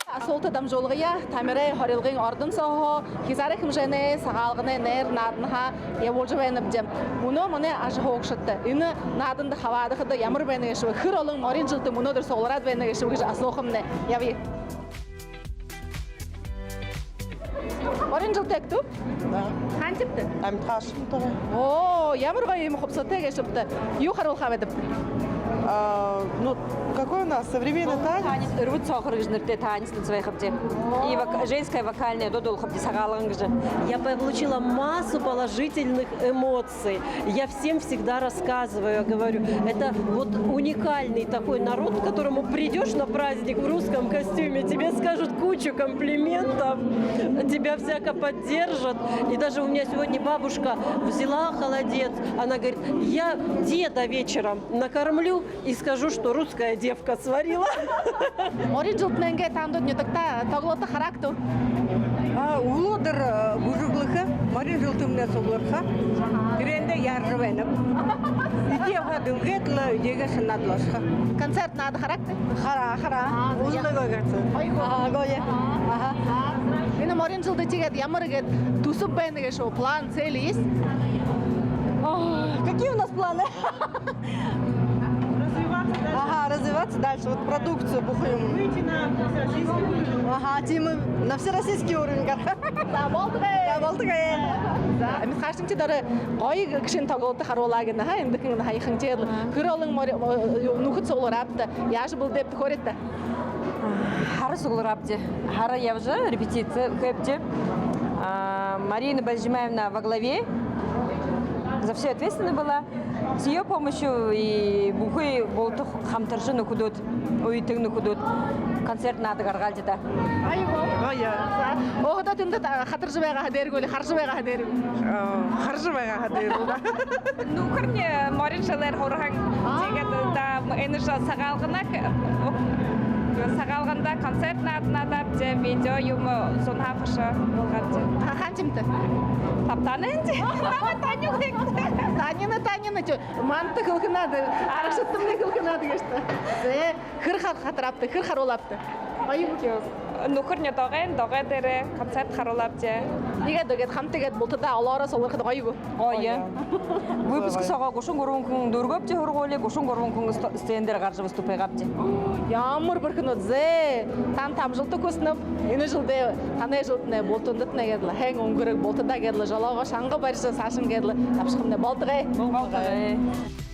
Асуултад дамжуулгая Тамирай хорилгын ордон сохо хизарах хэмжээний сагаалганы нэр нааднахаа явуулж байна гэм. Мөнөө мөнэ аж хоогшдтой. Энэ нааданд хаваадахад ямар байна гэж хэр олон морин жилд мөнөөдөр суулраад байна гэж асуух юм нэ. Явъя. Морин жилд ягтв? Да. Хантиптэй. Амтхаштай. Оо, ямар гоё юм хөвсөтэй гэж шүтэ. Юу харуулхаа байдаг? Ну, какой у нас современный танец? Рвут сохор гэж нэртэй танец танцевая хабди. И женская вокальная додол хабди сагалан гэж. Я получила массу положительных эмоций. Я всем всегда рассказываю, говорю, это вот уникальный такой народ, к которому придешь на праздник в русском костюме, тебе скажут кучу комплиментов, тебя всяко поддержат. И даже у меня сегодня бабушка взяла холодец, она говорит, я деда вечером накормлю и скажу, что русская девка сварила. Морин жилднээ ингээ таамдууд нютагта тоглоод характу. Улуудыр бүжиглэхэ, морин жилтүмнээс улурха. Тэрэндээ ярж байна. Идега дүнгэтлээ идега санаадлаасха. Концерт наад характы. Хара. Уулыгаа гэсэн. Гоёя. Энэ морин жилд тэгээд ямар гээд төсөв байна гэж шүү. План, цель есть? Какие у нас планы? Развиваться дальше, вот продукцию бухаем. Выйти на всероссийский уровень. Тимы на всероссийский уровень. За болдгоо. За амьд хаашинч дараа гоё гişin тоглоод харуулаа гэнэ ха энэ дэхэн хаяхан жил хөр олон нүхэд суулраад яаж бол дэв төхөөрэй. Хара сугларабди. Хара явжа репетиция хэбди. Марина Бальжимаевна во главе. За все ответственна была. С ее помощью и бухой болтух хамтаржы нөхөдөд, уйтэг нөхөдөд концерт наад гаргалж да. Гоёя. Оодоо тэнд хатарж байгаа хадэргүй харж байгаа хадэр. Харж байгаа хадэр. Нүхэрний морин шалар хурхан тэгээд да энерги сагаалганда концерт нааднадаа видео юм сунхафш болгож. Хантимтэй. Таптанэнж. Намайг таньдаг. Танина манты хөлгнаад арашдтымны хөлгнаад гэж та. Зэ хэр хатарапты хэр харуулапты. Аюу. Нүхэрний догой дээр концерт харуулж. Тэгээд хамтгээд бултада олоороо суулгахад гоё. Гоё. Выпуск сага 33 хүн дөргөвч хургуулыг 33 хүн стендээр гарч выступай гавди. Ямар бүрхэн үзээ. Там жилдэг көснөв. Энэ жилдээ танай жилднэ бултундат нэгэдл хэн өнгөрөг бултада гэдл жолоогоо шанга барьсан саашин гэдл авшихнэ болдгоо. Болдгоо.